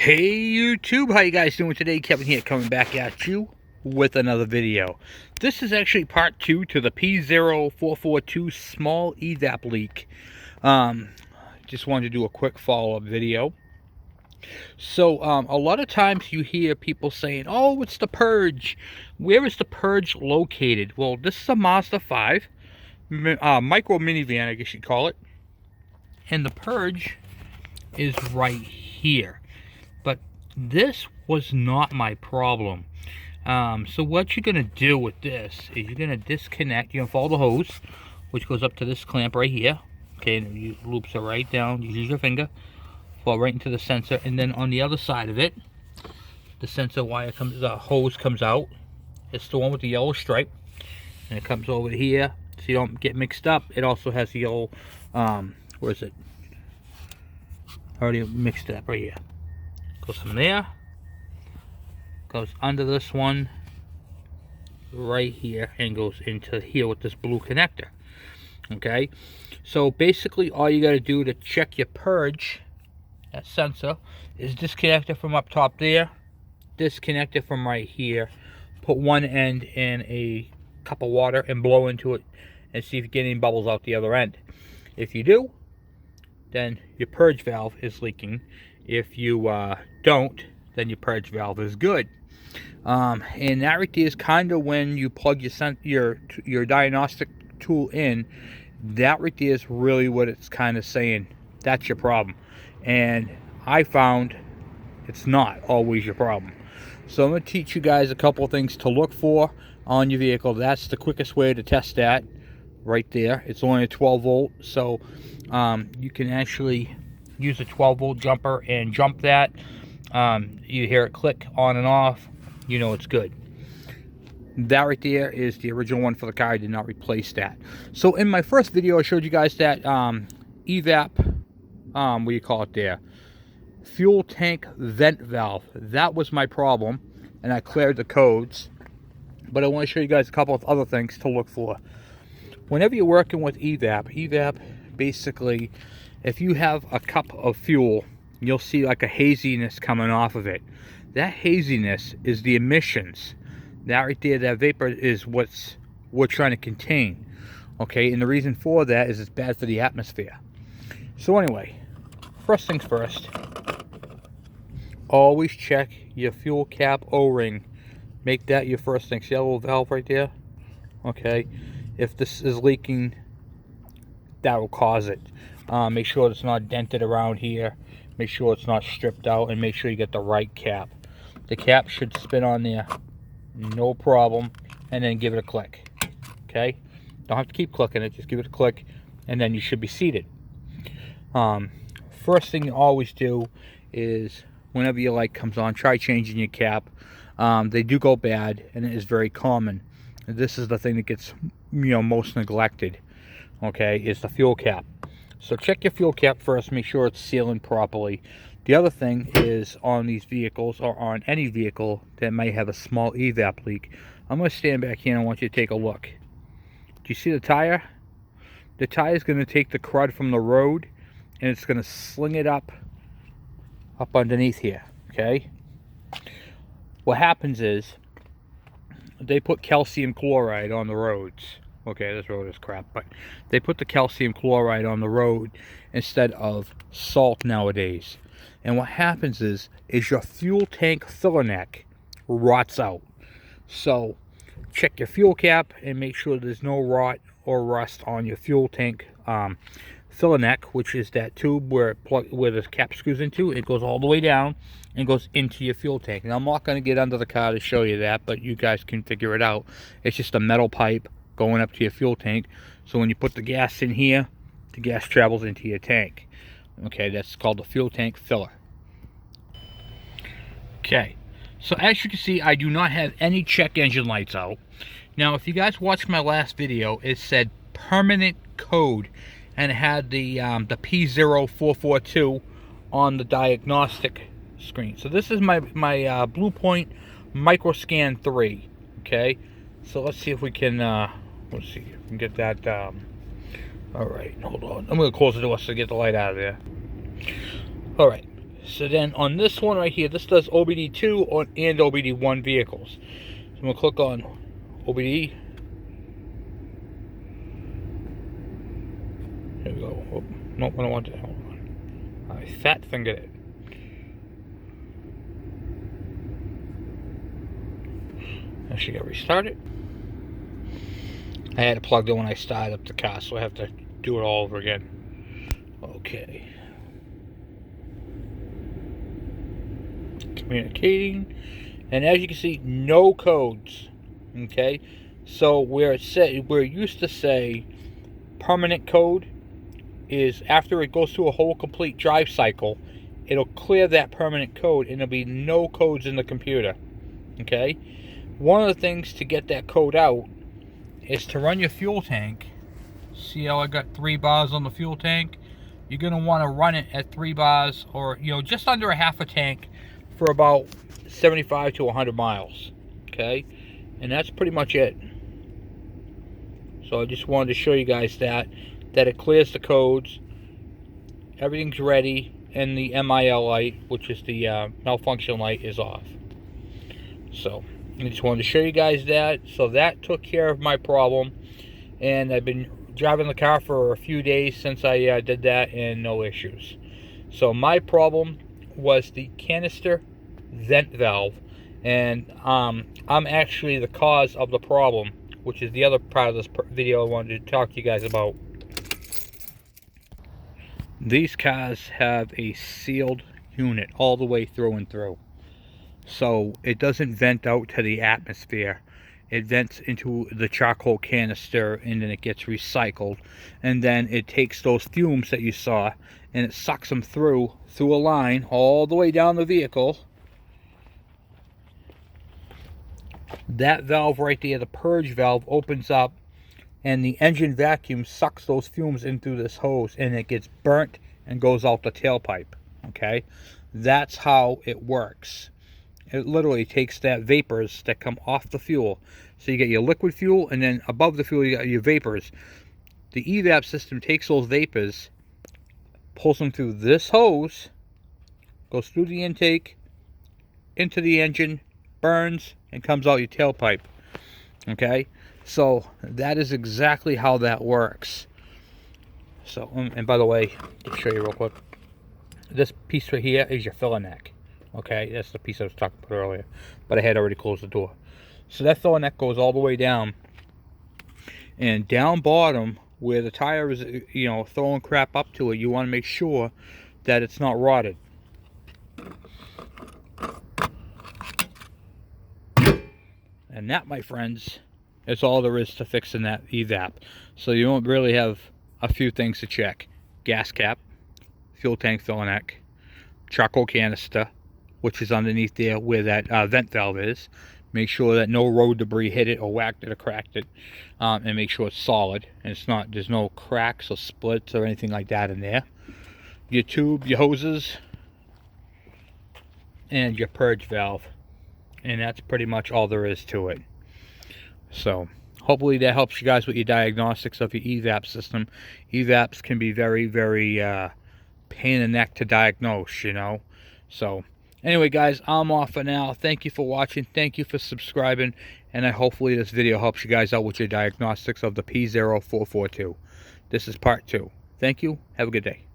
Hey YouTube, how you guys doing today? Kevin here, coming back at you with another video. This is actually part 2 to the p0442 small evap leak. Just wanted to do a quick follow-up video. So a lot of times you hear people saying, oh, it's the purge. Where is the purge located? Well, this is a Mazda 5 micro minivan, I guess you'd call it, and the purge is right here. But this was not my problem. So what you're going to do with this is you're going to disconnect. You're going to follow the hose, which goes up to this clamp right here. Okay, and you loops it right down. You use your finger, fall right into the sensor, and then on the other side of it, the sensor wire comes, the hose comes out. It's the one with the yellow stripe, and it comes over here so you don't get mixed up. It also has the yellow, where is it? I already mixed it up right here. Goes from there, goes under this one right here, and goes into here with this blue connector. Okay, so basically all you got to do to check your purge, that sensor, is disconnect it from up top there, disconnect it from right here, put one end in a cup of water and blow into it and see if you get any bubbles out the other end. If you do, then your purge valve is leaking. If you don't, then your purge valve is good. And that right there is kind of when you plug your diagnostic tool in. That right there is really what it's kind of saying. That's your problem. And I found it's not always your problem. So I'm going to teach you guys a couple of things to look for on your vehicle. That's the quickest way to test that right there. It's only a 12 volt, so you can actually use a 12 volt jumper and jump that. You hear it click on and off, you know it's good. That right there is the original one for the car. I did not replace that. So in my first video I showed you guys that evap, what do you call it there, fuel tank vent valve. That was my problem, and I cleared the codes. But I want to show you guys a couple of other things to look for. Whenever you're working with evap basically, if you have a cup of fuel, you'll see like a haziness coming off of it. That haziness is the emissions. That right there, that vapor is what we're trying to contain. Okay, and the reason for that is it's bad for the atmosphere. So anyway, first things first, always check your fuel cap O-ring. Make that your first thing. See that little valve right there? Okay, if this is leaking, that will cause it. Make sure it's not dented around here. Make sure it's not stripped out, and make sure you get the right cap. The cap should spin on there, no problem, and then give it a click. Okay, don't have to keep clicking it, just give it a click, and then you should be seated. First thing you always do is whenever your light comes on, try changing your cap. They do go bad, and it is very common. This is the thing that gets, most neglected. Okay, is the fuel cap. So check your fuel cap first, make sure it's sealing properly. The other thing is on these vehicles, or on any vehicle that might have a small evap leak, I'm going to stand back here and I want you to take a look. Do you see the tire? The tire is going to take the crud from the road and it's going to sling it up underneath here. Okay, what happens is they put calcium chloride on the roads. Okay, this road is crap, but they put the calcium chloride on the road instead of salt nowadays. And what happens is your fuel tank filler neck rots out. So check your fuel cap and make sure there's no rot or rust on your fuel tank filler neck, which is that tube where the cap screws into. It goes all the way down and goes into your fuel tank. And I'm not going to get under the car to show you that, but you guys can figure it out. It's just a metal pipe going up to your fuel tank, so when you put the gas in here, the gas travels into your tank. Okay, that's called the fuel tank filler. Okay, so as you can see, I do not have any check engine lights out. Now if you guys watched my last video, it said permanent code, and it had the p0442 on the diagnostic screen. So this is my Blue Point Micro Scan 3. Okay, so let's see if we can let's see if we can get that. All right, hold on. I'm going to close the door so I get the light out of there. All right, So then on this one right here, this does OBD2 and OBD1 vehicles. So I'm going to click on OBD. Here we go. Oh, nope, I don't want that. Hold on. I fat fingered it. I should get restarted. I had it plugged in when I started up the car, so I have to do it all over again. Okay. Communicating. And as you can see, no codes. Okay. So where it used to say permanent code is after it goes through a whole complete drive cycle, it'll clear that permanent code and there'll be no codes in the computer. Okay. One of the things to get that code out is to run your fuel tank. See how I got 3 bars on the fuel tank? You're going to want to run it at 3 bars, or just under a half a tank, for about 75 to 100 miles. Okay, and that's pretty much it. So I just wanted to show you guys that it clears the codes, everything's ready, and the MIL light, which is the malfunction light, is off. So I just wanted to show you guys that. So that took care of my problem, and I've been driving the car for a few days since I did that, and no issues. So my problem was the canister vent valve, and I'm actually the cause of the problem, which is the other part of this video I wanted to talk to you guys about. These cars have a sealed unit all the way through and through. So it doesn't vent out to the atmosphere. It vents into the charcoal canister, and then it gets recycled. And then it takes those fumes that you saw, and it sucks them through a line all the way down the vehicle. That valve right there, the purge valve, opens up, and the engine vacuum sucks those fumes in through this hose, and it gets burnt and goes out the tailpipe. Okay? That's how it works. It literally takes that vapors that come off the fuel. So you get your liquid fuel, and then above the fuel you got your vapors. The evap system takes those vapors, pulls them through this hose, goes through the intake, into the engine, burns, and comes out your tailpipe. Okay? So that is exactly how that works. So, and by the way, let me show you real quick. This piece right here is your filler neck. Okay, that's the piece I was talking about earlier, but I had already closed the door. So that filler neck goes all the way down, and down bottom where the tire is, throwing crap up to it, you want to make sure that it's not rotted. And that, my friends, is all there is to fixing that evap. So you don't really have a few things to check: gas cap, fuel tank filler neck, charcoal canister, which is underneath there where that vent valve is. Make sure that no road debris hit it or whacked it or cracked it, and make sure it's solid and there's no cracks or splits or anything like that in there. Your tube, your hoses, and your purge valve, and that's pretty much all there is to it. So hopefully that helps you guys with your diagnostics of your evap system. Evaps can be very, very pain in the neck to diagnose, So anyway, guys, I'm off for now. Thank you for watching. Thank you for subscribing. And hopefully this video helps you guys out with your diagnostics of the P0442. This is part 2. Thank you. Have a good day.